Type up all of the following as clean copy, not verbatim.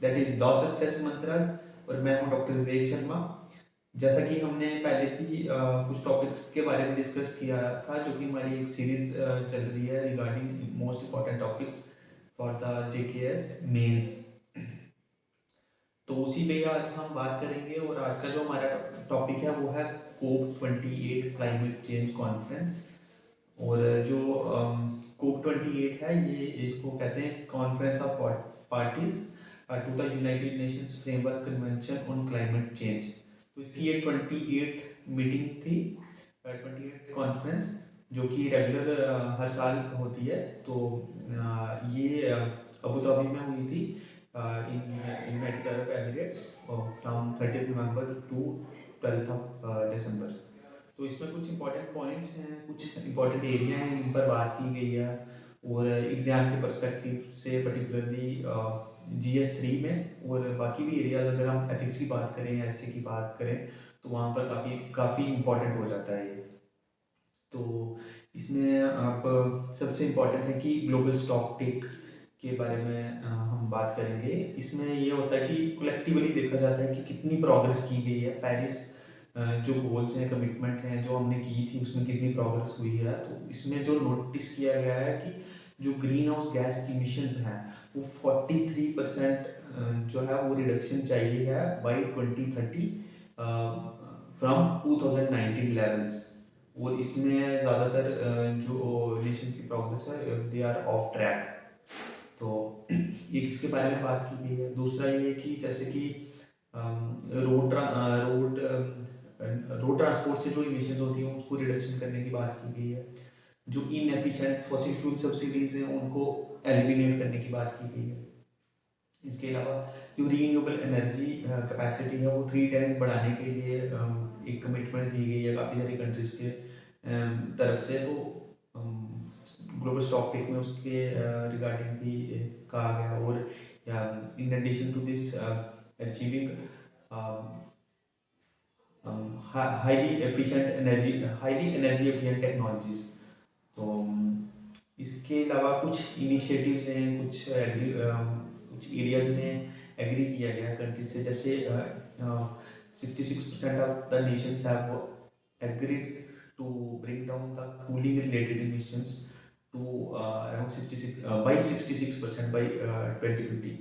That is law success mantras, और मैं हूं डॉक्टर विवेक शर्मा। जैसा कि हमने पहले भी कुछ टॉपिक्स के बारे में डिस्कस किया था, जो कि हमारी एक सीरीज चल रही है regarding most important topics for the JKS mains. तो उसी पे आज हम बात करेंगे, और आज का जो हमारा टॉपिक है वो है COP28 क्लाइमेट चेंज कॉन्फ्रेंस। और जो COP28 है, ये इसको कहते हैं conference of parties to the United Nations framework convention on climate change. तो इसकी ये 28th मीटिंग थी, 28th कॉन्फ्रेंस, जो कि रेगुलर हर साल होती है। तो ये अबू धाबी में हुई थी in United Arab Emirates from 30 November to 12 December. तो इसमें कुछ इंपॉर्टेंट पॉइंट्स हैं, कुछ इंपॉर्टेंट एरिया हैं, इन पर बात की गई है। और एग्ज़ाम के पर्सपेक्टिव से पर्टिकुलरली GS3 में, और बाकी भी एरियाज, अगर हम एथिक्स की बात करें, ऐसे की बात करें, तो वहाँ पर काफ़ी इंपॉर्टेंट हो जाता है ये। तो इसमें आप सबसे इम्पोर्टेंट है कि ग्लोबल स्टॉक टेक के बारे में हम बात करेंगे। इसमें ये होता है कि कलेक्टिवली देखा जाता है कि कितनी प्रोग्रेस की गई है। पेरिस जो गोल्स हैं, कमिटमेंट हैं जो हमने की थी, उसमें कितनी प्रोग्रेस हुई है। तो इसमें जो नोटिस किया गया है कि जो ग्रीन हाउस गैस इमिशंस हैं, वो 43% जो है वो रिडक्शन चाहिए है बाई 2030 फ्रॉम 2019 लेवल्स। और इसमें ज़्यादातर जो नेशंस की प्रोग्रेस है, दे आर ऑफ ट्रैक। तो ये किसके बारे में बात की गई है। दूसरा ये कि जैसे कि रोड ट्रांसपोर्ट से जो इमिशन होती हैं उसको रिडक्शन करने की बात की गई है। जो इनएफिशिएंट फॉसिल फ्यूल सब्सिडीज हैं उनको एलिमिनेट करने की बात की गई है। इसके अलावा जो रीन्यूएबल एनर्जी कैपेसिटी है वो 3 टाइम्स बढ़ाने के लिए एक कमिटमेंट दी गई है काफ़ी सारी कंट्रीज के तरफ से। तो ग्लोबल स्टॉक टेक में उसके रिगार्डिंग भी कहा गया। और in addition to this achieving highly energy efficient technologies. तो इसके अलावा कुछ इनिशिएटिव्स हैं, कुछ एरियाज में एग्री किया गया कंट्री से। जैसे 66% of the nations have agreed to bring down the cooling related emissions to around 66 by 66% by 2050।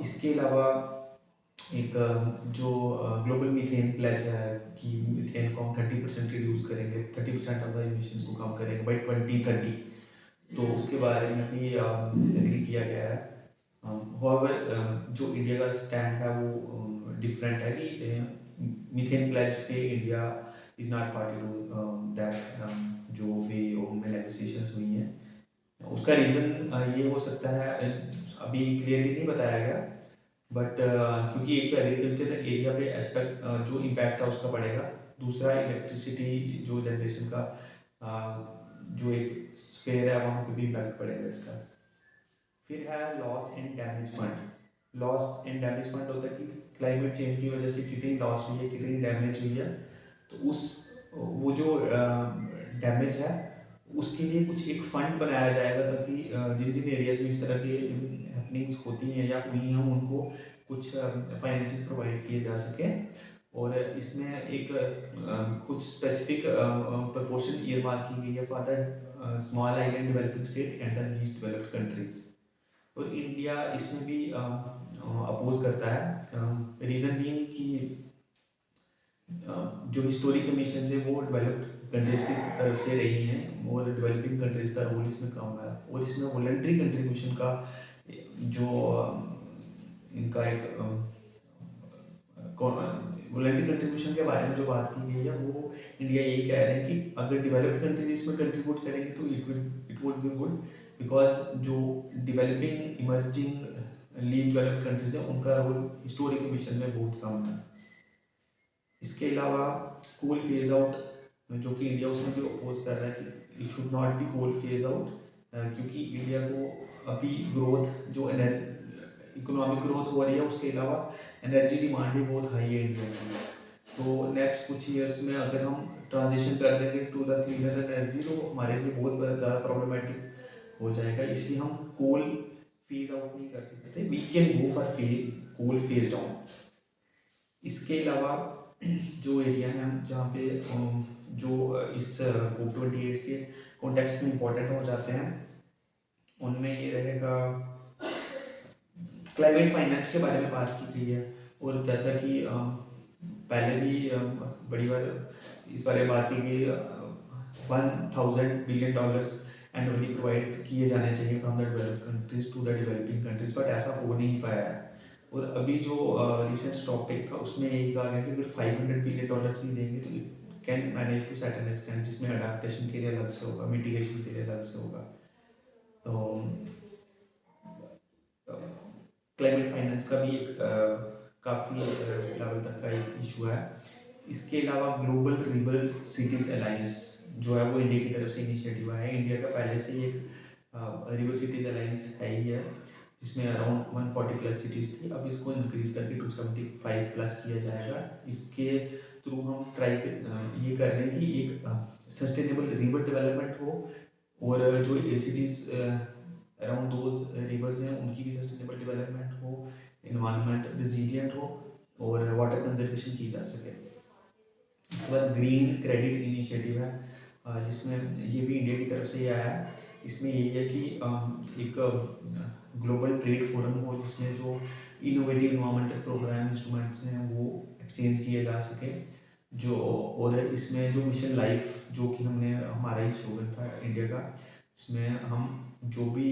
इसके अलावा एक जो ग्लोबल मीथेन प्लेज है कि मीथेन को हम 30% रिड्यूस करेंगे, 30% ऑफ द इमिशंस को कम करेंगे बाई 2030। तो उसके बारे में भी एग्री किया गया है। हाउएवर जो इंडिया का स्टैंड है वो डिफरेंट है कि मीथेन प्लेज पे India is not party to that जो भी उनमें नेगोशिएशंस हुई हैं। उसका रीज़न ये हो सकता है, अभी क्लियरली नहीं बताया गया, बट क्योंकि एक तो एग्रीकल्चर एरिया पे एस्पेक्ट जो इम्पैक्ट है उसका पड़ेगा। दूसरा इलेक्ट्रिसिटी जो जनरेशन का जो एक स्फेयर है वहाँ पे भी इम्पैक्ट पड़ेगा इसका। फिर है loss and damage fund. Loss and damage fund होता है कि क्लाइमेट चेंज की वजह से कितनी लॉस हुई है, कितनी डैमेज हुई है। तो उस वो जो डैमेज है उसके लिए कुछ एक फंड बनाया जाएगा, ताकि जिन जिन एरियाज में इस तरह की हैपनिंग्स होती हैं या हुई हैं उनको कुछ फाइनेंसेस प्रोवाइड किए जा सके। और इसमें एक कुछ स्पेसिफिक प्रपोर्शन ईयरमार्क की गई है for the small island developing state and the least developed countries. और इंडिया इसमें भी अपोज करता है। रीज़न बीइंग कि जो हिस्टोरिक कमीशन है वो डेवलप्ड कंट्रीज की तरफ से रही हैं, और डेवलपिंग कंट्रीज का रोल इसमें कम है। और इसमें वॉलंटरी कंट्रीब्यूशन का जो इनका एक वॉलंटरी कंट्रीब्यूशन के बारे में जो बात की गई है, वो इंडिया यही कह रहे हैं कि अगर डेवलप्ड कंट्रीज इसमें कंट्रीब्यूट करेंगे तो it would be good, because जो developing emerging least developed countries हैं उनका रोल हिस्टोरिक कमीशन में बहुत कम है। इसके अलावा कोल फेज आउट, जो कि इंडिया उसमें भी अपोज कर रहा है कि it should not be coal phase out, क्योंकि इंडिया को अभी ग्रोथ जो इकोनॉमिक ग्रोथ हो रही है, उसके अलावा एनर्जी डिमांड भी बहुत हाई है इंडिया की। तो नेक्स्ट कुछ ईयर्स में अगर हम ट्रांजिशन कर देंगे टू द क्लीनर एनर्जी, तो हमारे लिए बहुत ज़्यादा प्रॉब्लमेटिक हो जाएगा। इसलिए हम कोल फेज आउट नहीं कर सकते थे, we can go for coal phase down. इसके अलावा जो एरिया हैं जहाँ पे जो इस COP28 के कॉन्टेक्स्ट में इम्पोर्टेंट हो जाते हैं, उनमें ये रहेगा क्लाइमेट फाइनेंस के बारे में बात की गई है। और जैसा कि पहले भी बड़ी बार इस बारे में बात की गई, $1,000 बिलियन एनुअली प्रोवाइड किए जाने चाहिए from the developed countries to the developing countries, but ऐसा हो नहीं पाया है। और अभी जो रिसेंट स्टॉक टेक था उसमें यही कहा गया कि अगर $500 बिलियन भी देंगे तो it can manage to certain extent, जिसमें अडाप्टेशन के लिए अलग से होगा, मिटिगेशन के लिए अलग से होगा। तो क्लाइमेट फाइनेंस का भी एक काफ़ी लेवल तक का एक इशू है। इसके अलावा ग्लोबल रिवर सिटीज़ अलायंस जो है वो इंडिया की तरफ से इनिशिएटिव आया है। इंडिया का पहले से ही एक रिवर सिटीज़ अलायंस है ही है, जिसमें अराउंड 140+ सिटीज़ थी। अब इसको इंक्रीज करके 275+ किया जाएगा। इसके थ्रू हम ये कर रहे हैं कि एक सस्टेनेबल रिवर डेवलपमेंट हो, और जो सिटीज़ अराउंड दोज रिवर्स हैं उनकी भी सस्टेनेबल डेवलपमेंट हो, इन्वायरमेंट रिजिलियंट हो, और वाटर कंजर्वेशन की जा सके। उसके बाद ग्रीन क्रेडिट इनिशिएटिव है, जिसमें ये भी इंडिया की तरफ से ही आया है। इसमें यही है कि एक ग्लोबल ट्रेड फोरम हो जिसमें जो इनोवेटिव इन्वायरमेंटल प्रोग्राम इंस्ट्रूमेंट्स हैं वो एक्सचेंज किए जा सके। जो और इसमें जो मिशन लाइफ जो कि हमारा ही स्लोगन था इंडिया का, इसमें हम जो भी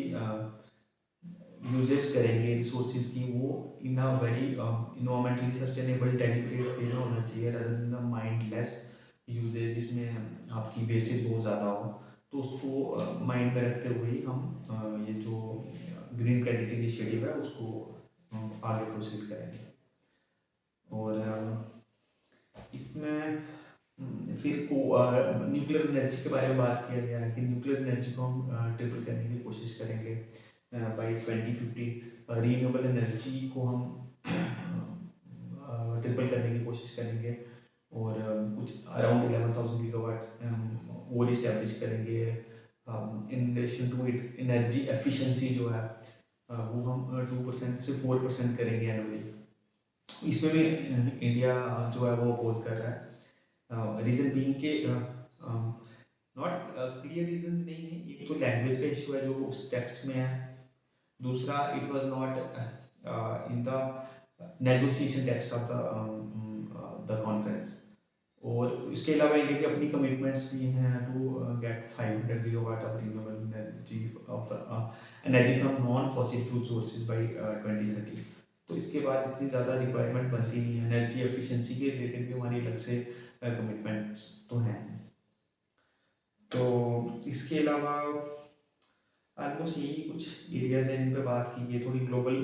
यूजेज करेंगे रिसोर्सेज की वो in a very environmentally sustainable deliberate way में होना चाहिए, rather than the mindless usages जिसमें आपकी वेस्टेज बहुत ज़्यादा हो। तो उसको माइंड में रखते हुए ही हम ये जो ग्रीन क्रेडिट इनिशिएटिव है उसको आगे प्रोसीड करेंगे। और इसमें फिर न्यूक्लियर एनर्जी के बारे में बात किया गया है कि न्यूक्लियर एनर्जी को हम ट्रिपल करने की कोशिश करेंगे बाई 2050। रीन्यूएबल एनर्जी को हम ट्रिपल करने की कोशिश करेंगे, और कुछ अराउंड 11,000 गीगावाट और इस्टेब्लिश करेंगे। In relation to it energy efficiency जो है वो हम 2% से 4% करेंगे एनुअली। इसमें भी इंडिया जो है वो अपोज कर रहा है। रीज़न बीइंग के नॉट क्लियर रीजंस नहीं है। एक तो लैंग्वेज का इशू है जो उस टेक्स्ट में है, दूसरा it was not in the negotiation text of the conference. और इसके अलावा इंडिया की अपनी कमिटमेंट्स भी हैं to get 500 gigawatt of renewable energy from non fossil fuel sources by 2030। तो इसके बाद इतनी ज़्यादा रिक्वायरमेंट बनती नहीं है। एनर्जी एफिशिएंसी के रिलेटेड भी हमारी अलग से कमिटमेंट्स तो हैं। तो इसके अलावा ऑलमोस्ट यही कुछ एरियाज हैं जिन पे बात की गई। थोड़ी ग्लोबल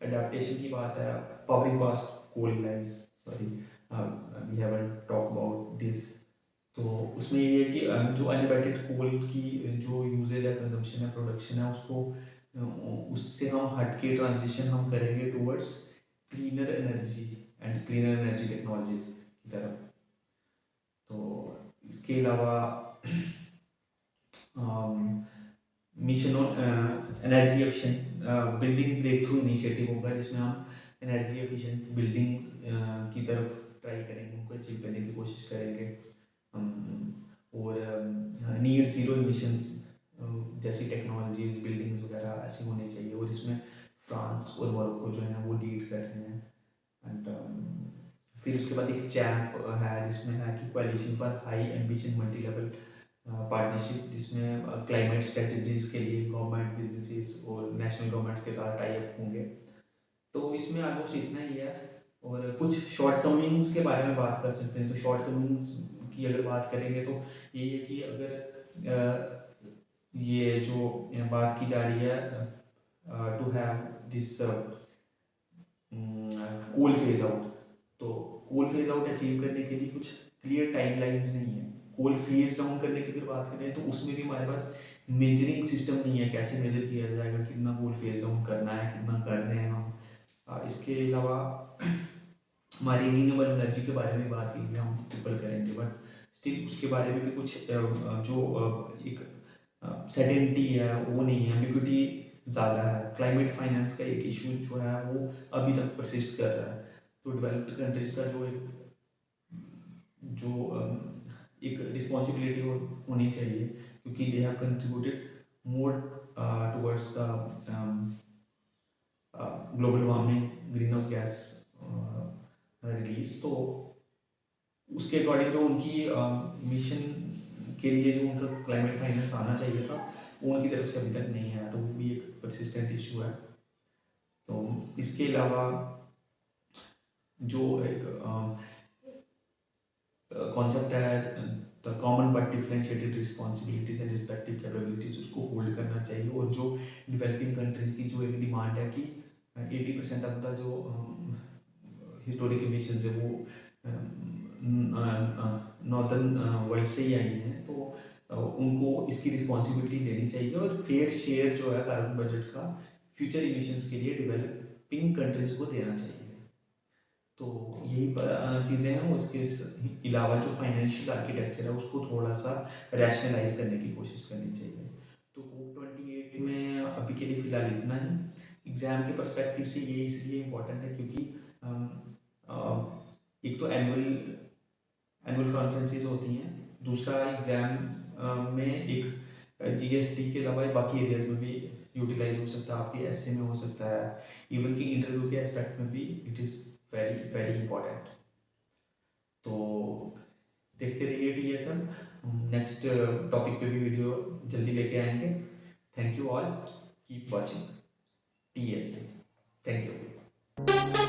अडेप्टेशन की बात है, public vast coal lines, sorry we haven't talk about this. तो उसमें ये है कि जो अनएबैटेड कोल की जो यूजेज है, कंजम्पशन है, प्रोडक्शन है, उसको उससे हम हट के ट्रांजिशन हम करेंगे towards cleaner energy and cleaner energy technologies की तरफ। तो इसके अलावा mission on energy efficient building breakthrough initiative होगा, जिसमें हम एनर्जी एफिशिएंट बिल्डिंग की तरफ ट्राई करेंगे, उनको अचीव करने की कोशिश करेंगे। और नियर जीरो इमिशंस जैसी टेक्नोलॉजीज बिल्डिंग्स वगैरह ऐसी होनी चाहिए, और इसमें फ्रांस और मोरक्को जो है वो लीड कर रहे हैं। एंड फिर उसके बाद एक चैम्प है जिसमें है कि coalition for high ambition multi level partnership, जिसमें क्लाइमेट स्ट्रेटजीज के लिए गवर्नमेंट, बिजनेसेस और नेशनल गवर्नमेंट्स के साथ टाई अप होंगे। तो इसमें ऑलमोस्ट इतना ही है। और कुछ शॉर्ट कमिंग्स के बारे में बात कर सकते हैं। तो शॉर्ट कमिंग्स की अगर बात करेंगे तो ये है कि अगर ये जो बात की जा रही है to have this coal phase out, तो कोल फेज आउट अचीव करने के लिए कुछ क्लियर टाइमलाइंस नहीं है। कोल फेज डाउन करने की अगर बात करें तो उसमें भी हमारे पास मेजरिंग सिस्टम नहीं है, कैसे मेजर किया जाएगा कितना कोल फेज डाउन करना है, कितना कर रहे हैं हम। इसके अलावा हमारी रीन्यूएबल एनर्जी के बारे में बात की हम ट्रिपल करेंगे, बट स्टिल उसके बारे में भी कुछ जो एक सर्टेनिटी है वो नहीं है, एम्बिग्युइटी ज़्यादा है। क्लाइमेट फाइनेंस का एक इशू जो है वो अभी तक परसिस्ट कर रहा है। तो डेवलप्ड कंट्रीज़ का जो एक रिस्पॉन्सिबिलिटी होनी चाहिए, क्योंकि they have contributed more towards the global warming, green house gas release. तो उसके अकॉर्डिंग जो उनकी मिशन के लिए जो उनका क्लाइमेट फाइनेंस आना चाहिए था, वो उनकी तरफ से अभी तक नहीं आया, तो वो भी एक परसिस्टेंट इशू है। तो इसके अलावा जो एक कॉन्सेप्ट है, the common but differentiated responsibilities and respective capabilities, उसको होल्ड करना चाहिए। और जो डेवलपिंग कंट्रीज की जो एक डिमांड है कि 80% ऑफ द जो हिस्टोरिक एमिशंस है वो नॉर्दर्न वर्ल्ड से ही आई हैं, तो उनको इसकी रिस्पॉन्सिबिलिटी लेनी चाहिए और फेयर शेयर जो है कार्बन बजट का फ्यूचर इमिशंस के लिए डेवलपिंग कंट्रीज को देना चाहिए। तो यही चीज़ें हैं। उसके अलावा जो फाइनेंशियल आर्किटेक्चर है उसको थोड़ा सा रैशनलाइज करने की कोशिश करनी चाहिए। तो COP28 में अभी के लिए फ़िलहाल इतना ही। एग्ज़ाम के पर्सपेक्टिव से ये इसलिए इम्पोर्टेंट है क्योंकि एक तो एनुअल कॉन्फ्रेंसेस होती हैं, दूसरा एग्ज़ाम में एक GS3 के अलावा बाकी एरियाज में भी यूटिलाइज हो सकता है, आपके ऐसे में हो सकता है, इवन कि इंटरव्यू के एस्पेक्ट में भी it is very very important. तो देखते रहिए TSM, नेक्स्ट टॉपिक पे भी वीडियो जल्दी लेके आएंगे। Thank you all, keep watching TSM। Thank you.